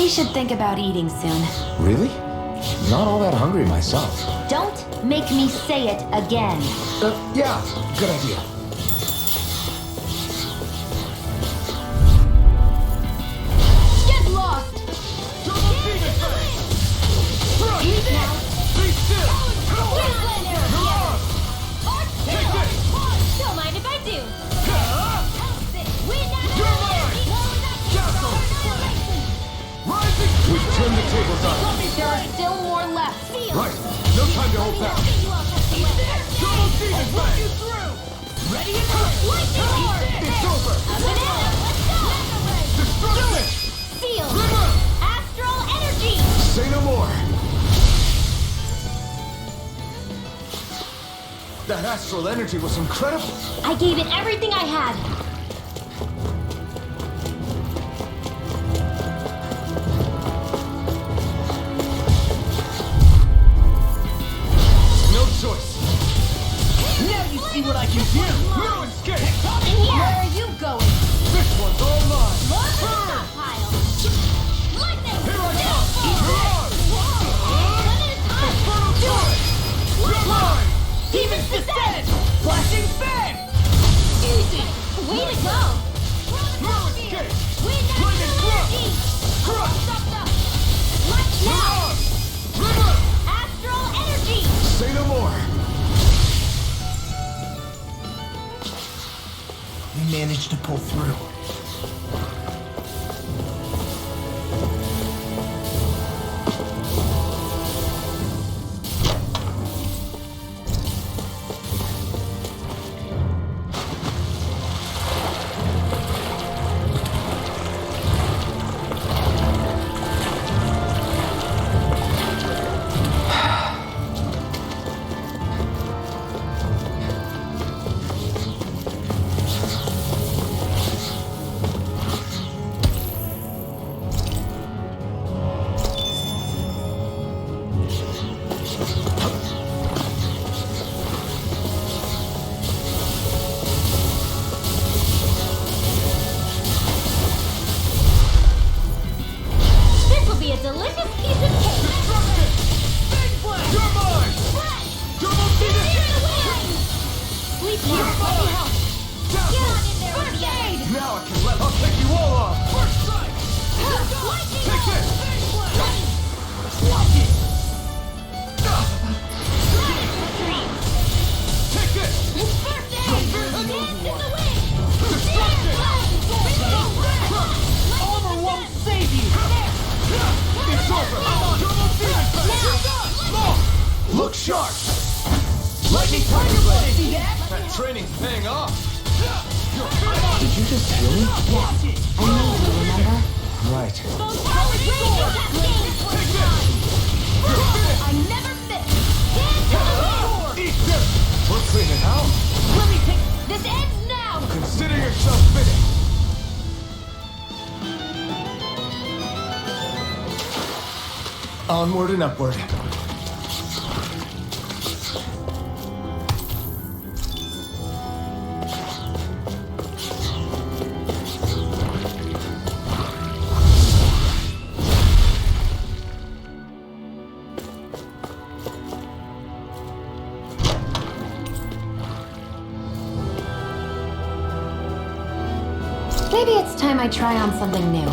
We should think about eating soon. Really? Not all that hungry myself. Don't make me say it again. Yeah, good idea. Get lost! Eat now! Don't mind if I do. We've turned the tables on. There are still more left. Right, no time to hold back. Double demon bang! Ready and ready! It's over. Destruction! Seal! Astral energy! Say no more. That astral energy was incredible. I gave it everything I had. No choice. Now you see what I can do! No escape. Where are you going? This one's all mine. Load the stockpile. Lightning! Here I come. One at a time. You're mine. Demons descend! Flashing fan! Easy! Way to go! No escape. Wind Lightning astral thrust. energy! Crush. Light now! River. Astral energy! Say no more. We managed to pull through. This will be a delicious piece of cake! You're mine. Double demon. Sleep now, let me help! Get on in there with the aid! Now I can let. I'll take you all on. First strike. Lightning Take bolt! this. Watch it! Take this. First aid! Dance in the wind! Destruction. Armor won't save you! It's over. Double demon bang. Look sharp. Lightning Tiger Blade! See that? That training's paying off. Did you just heal me? Watch it! I need you, remember? Right. I never miss! Dance to the wind! Eat this. We're cleaning house. Let me take... This ends now! Consider yourself finished. Onward and upward. Maybe it's time I try on something new.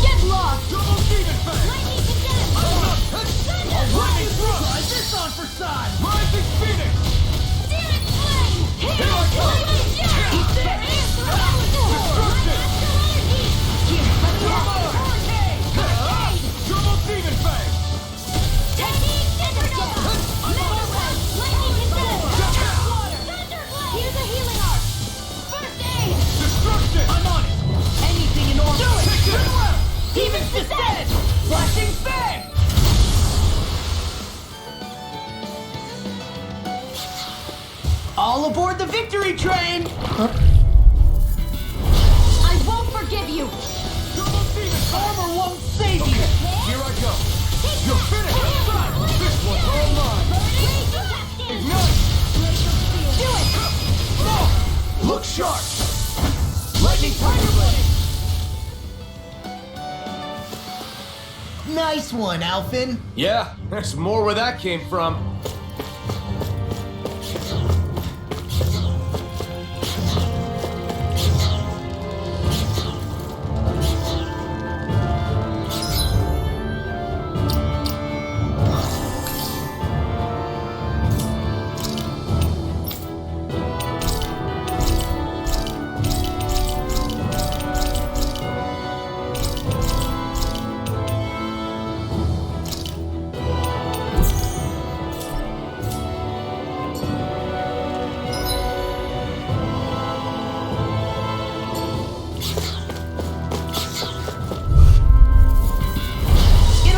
Get lost! Double demon bang. Lightning condemned! All aboard the victory train! I won't forgive you! Armor won't save you! Here I go. You're finished. This one's all mine. Ignite. Do it! Look sharp. Lightning Tiger Blade. Nice one, Alphin. Yeah, there's more where that came from.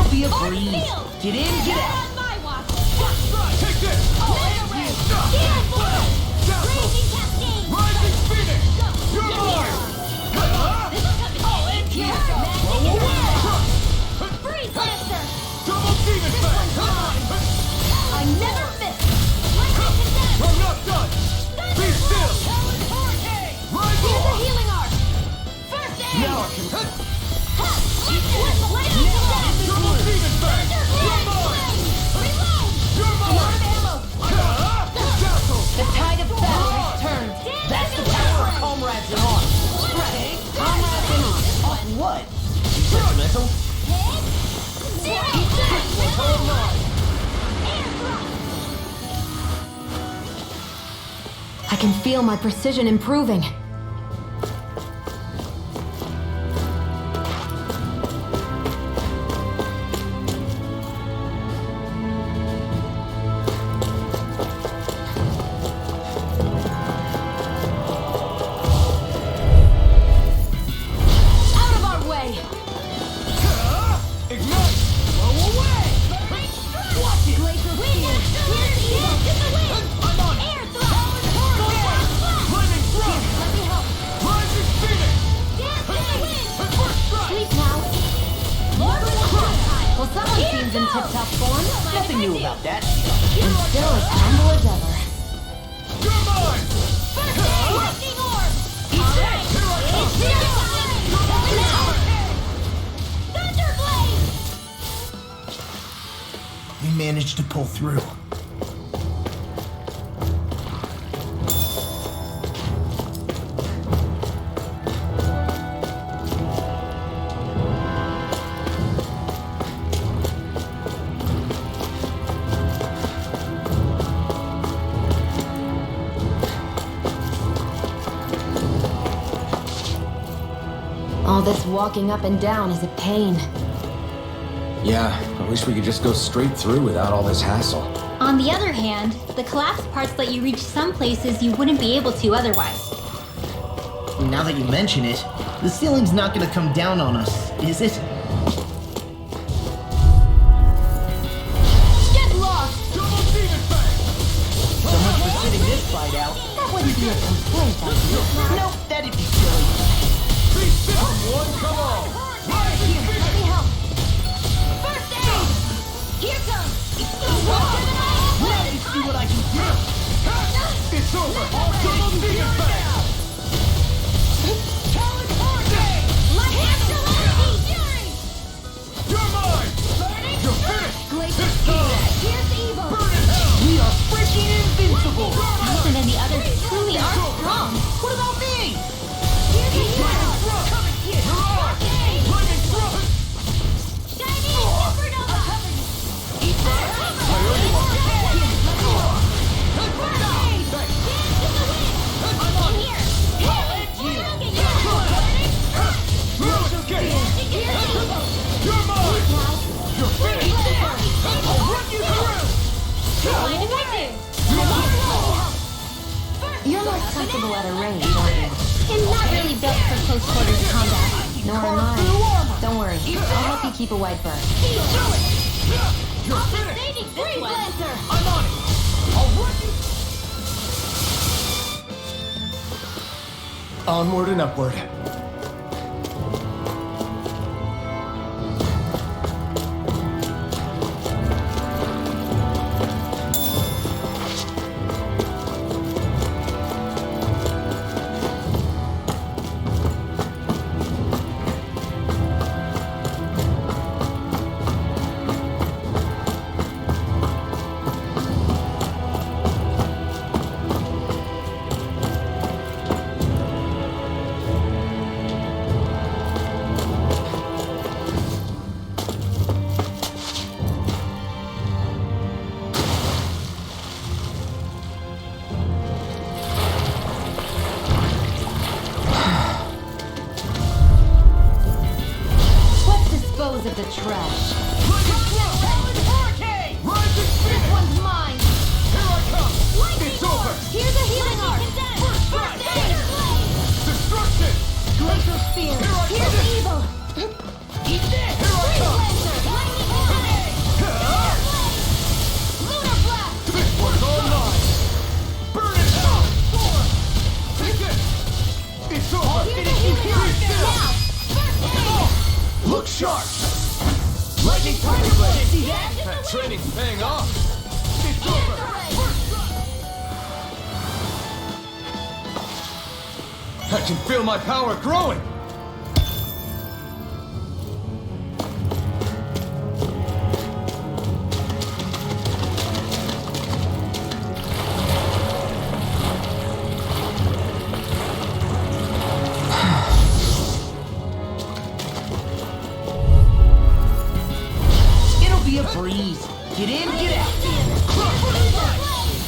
Be a breeze. Get in, get out. On my watch! Take this. Raging Cascade! Rising Phoenix. You're mine. Freeze Lancer! Double Demon Fang. I never miss! Lightning Condemn! I'm not done. Be still. Rise Here's a on. healing art! First aid! Now I can. Double Demon Fang. You're mine. Reload! You're mine. Dazzle. The tide of battle has turned. That's the power of comrades in arms. Comrades in arms. Off what? Sentimental? I can feel my precision improving. Out of our way! Ignite. Blow away! Watch it! Glacial Spear! Here's evil! I'm on it. Air thrust! Lightning Thrust. Let me help! Rising Phoenix. Dance in the wind! First strike. Sleep now! Well, someone seems in tip-top form. Nothing new about that. And still as humble as ever. You're mine. Lightning orb! Alright! Thunderblade! We managed to pull through. All this walking up and down is a pain. Yeah, I wish we could just go straight through without all this hassle. On the other hand, the collapsed parts let you reach some places you wouldn't be able to otherwise. Now that you mention it, the ceiling's not gonna come down on us, is it? Get lost! Double Demon Fang. So much for sitting this fight out. That wouldn't be a complaint, I think. Nope, that'd be silly. Be still. One, come on. Rising Here, let Phoenix. me help. First aid! Here comes! Let me see what I can do. It's over. Double Demon Fang. You're mine. You're finished. Glacial Spear! Here's evil! Burn in hell. We are freaking invincible! Ethan and the others truly are strong. What about me? Here's the evil! You're on. Lightning Thrust. Shiny Supernova! You're mine. You're finished. I'll run you through. You're more comfortable at a range, aren't you? And not really built for close quarters combat. Nor am I. Don't worry, I'll help you keep a wide berth. You're finished. Freeze Lancer! I'm on it. I'll run you. Onward and upward. Dispose of the trash. Hurricane! Rising This Phoenix! one's mine. Here I come! Lightning It's over! Here's a healing arc. First strike! Destruction! Glacial spear. Here I Here's come. evil. Eat this! Here I come! Lunar blast. This one's all mine! Burn it out! Take it! It's over! Here's a healing arc. Eat this! Now. First aid. Look sharp! Lightning Tiger Blade! See that? That training's paying off! It's over! I can feel my power growing! It'll be a breeze. Get in, get out.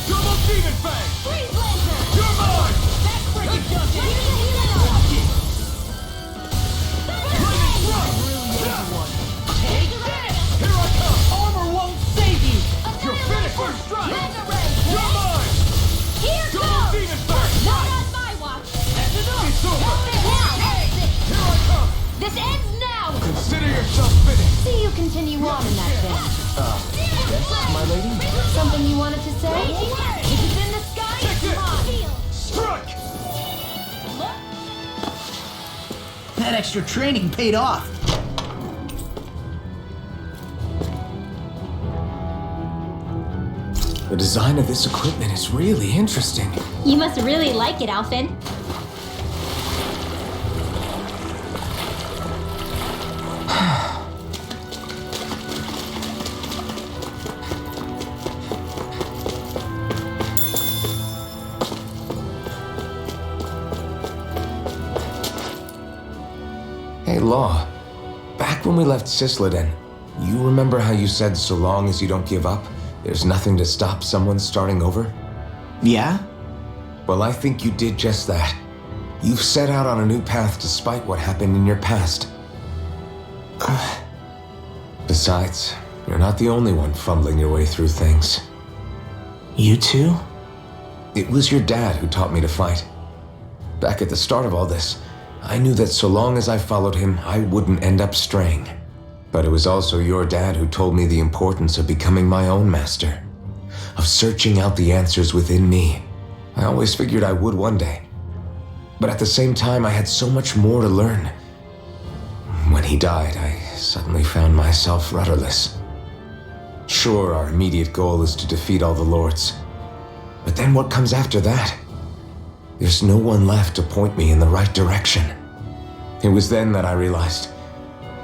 Double Demon Fang! Freeze laser. You're mine! Here's a healing arc. Take this! Here I come! Armor won't save you! You're finished! First strike! Mega ray. You're mine! Here Double goes. Demon Fang! Not on my watch. It's over! Now. Here I come! This ends now. Consider yourself finished! See you continue on in that vein. Yes, my lady? Something you wanted to say? If it's in the sky, Take it's it. mine. Strike! That extra training paid off. The design of this equipment is really interesting. You must really like it, Alphen. Hey, Law. Back when we left Cisleden, you remember how you said so long as you don't give up, there's nothing to stop someone starting over? Yeah? Well, I think you did just that. You've set out on a new path despite what happened in your past. Besides, you're not the only one fumbling your way through things. You too? It was your dad who taught me to fight. Back at the start of all this, I knew that so long as I followed him, I wouldn't end up straying. But it was also your dad who told me the importance of becoming my own master, of searching out the answers within me. I always figured I would one day. But at the same time, I had so much more to learn. When he died, I suddenly found myself rudderless. Sure, our immediate goal is to defeat all the lords. But then what comes after that? There's no one left to point me in the right direction. It was then that I realized,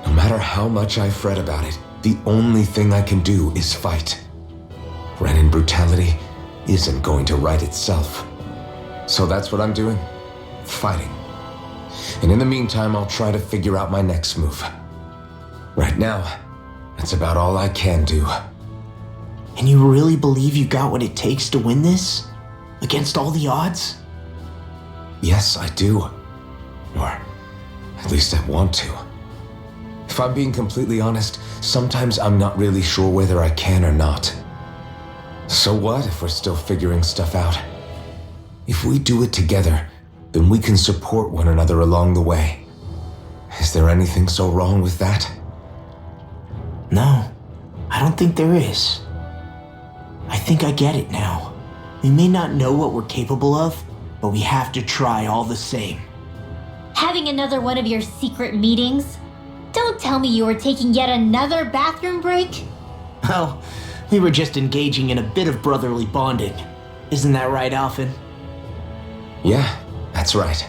no matter how much I fret about it, the only thing I can do is fight. Renin brutality isn't going to right itself. So that's what I'm doing. Fighting. And in the meantime, I'll try to figure out my next move. Right now, that's about all I can do. And you really believe you got what it takes to win this? Against all the odds? Yes, I do. Or at least I want to. If I'm being completely honest, sometimes I'm not really sure whether I can or not. So what if we're still figuring stuff out? If we do it together, then we can support one another along the way. Is there anything so wrong with that? No, I don't think there is. I think I get it now. We may not know what we're capable of, but we have to try all the same. Having another one of your secret meetings? Don't tell me you were taking yet another bathroom break? Oh, we were just engaging in a bit of brotherly bonding. Isn't that right, Alphen? Yeah, that's right.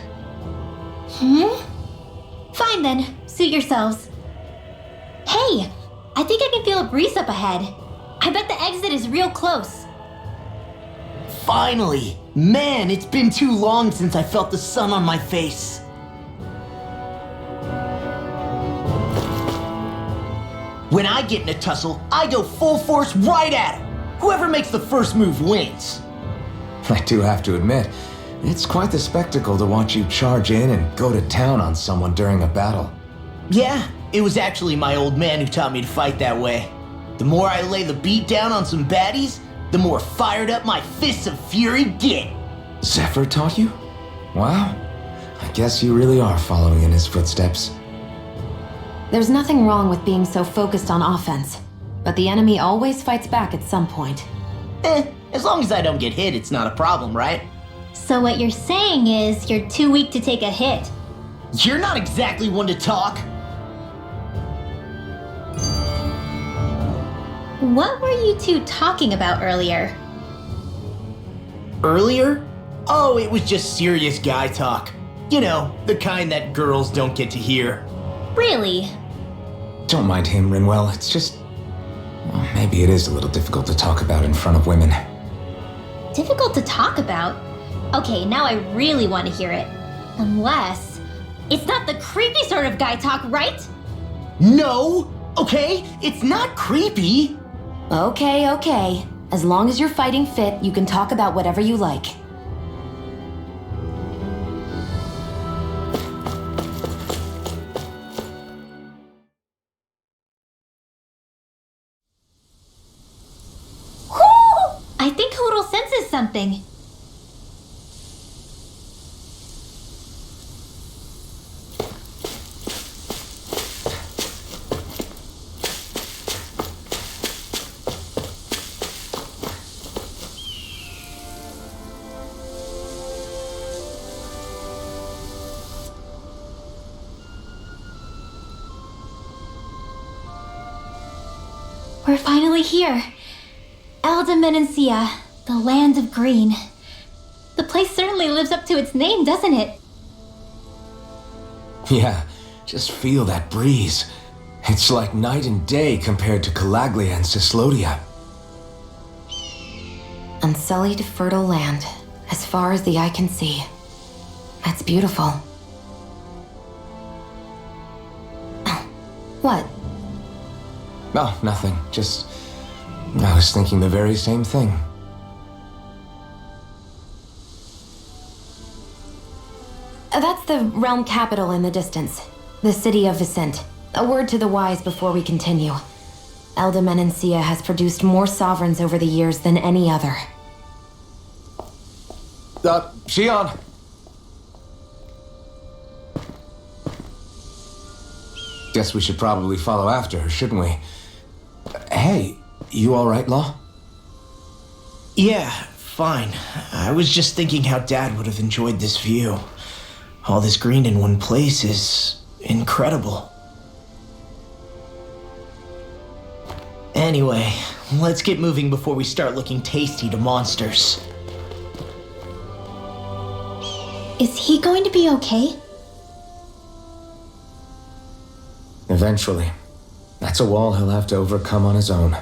Fine then, suit yourselves. Hey, I think I can feel a breeze up ahead. I bet the exit is real close. Finally! Man, it's been too long since I felt the sun on my face. When I get in a tussle, I go full force right at him. Whoever makes the first move wins. I do have to admit, it's quite the spectacle to watch you charge in and go to town on someone during a battle. Yeah, it was actually my old man who taught me to fight that way. The more I lay the beat down on some baddies, the more fired up my fists of fury get. Zephyr taught you? Wow. I guess you really are following in his footsteps. There's nothing wrong with being so focused on offense, but the enemy always fights back at some point. As long as I don't get hit, it's not a problem, right? So what you're saying is you're too weak to take a hit. You're not exactly one to talk. What were you two talking about earlier? Earlier? Oh, it was just serious guy talk. You know, the kind that girls don't get to hear. Really? Don't mind him, Rinwell. It's just... well, maybe it is a little difficult to talk about in front of women. Difficult to talk about? Okay, now I really want to hear it. Unless... it's not the creepy sort of guy talk, right? No! Okay, it's not creepy. Okay. As long as you're fighting fit, you can talk about whatever you like. I think Hoodle senses something. We're finally here. Elda Menancia, the land of green. The place certainly lives up to its name, doesn't it? Yeah, just feel that breeze. It's like night and day compared to Calaglia and Cyslodia. Unsullied, fertile land, as far as the eye can see. That's beautiful. What? Oh, nothing. Just... I was thinking the very same thing. That's the realm capital in the distance. The city of Vicent. A word to the wise before we continue. Elda Menancia has produced more sovereigns over the years than any other. Shion! Guess we should probably follow after her, shouldn't we? Hey, you alright, Law? Yeah, fine. I was just thinking how Dad would have enjoyed this view. All this green in one place is incredible. Anyway, let's get moving before we start looking tasty to monsters. Is he going to be okay? Eventually. That's a wall he'll have to overcome on his own.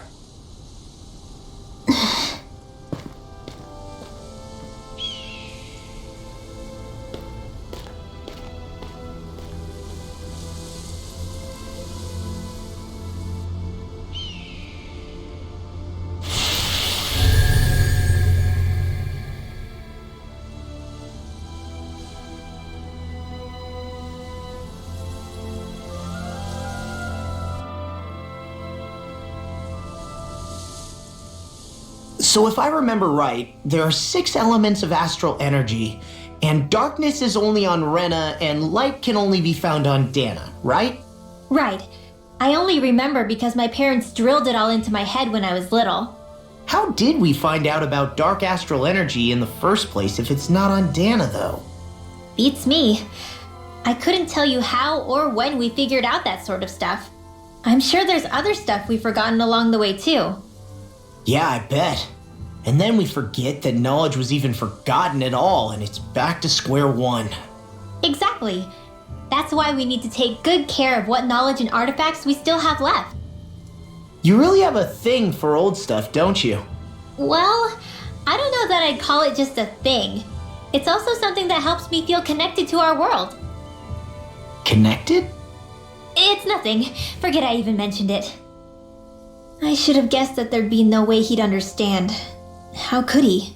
So if I remember right, there are 6 elements of astral energy, and darkness is only on Rena, and light can only be found on Dana, right? Right. I only remember because my parents drilled it all into my head when I was little. How did we find out about dark astral energy in the first place if it's not on Dana, though? Beats me. I couldn't tell you how or when we figured out that sort of stuff. I'm sure there's other stuff we've forgotten along the way too. Yeah, I bet. And then we forget that knowledge was even forgotten at all, and it's back to square one. Exactly. That's why we need to take good care of what knowledge and artifacts we still have left. You really have a thing for old stuff, don't you? Well, I don't know that I'd call it just a thing. It's also something that helps me feel connected to our world. Connected? It's nothing. Forget I even mentioned it. I should have guessed that there'd be no way he'd understand. How could he?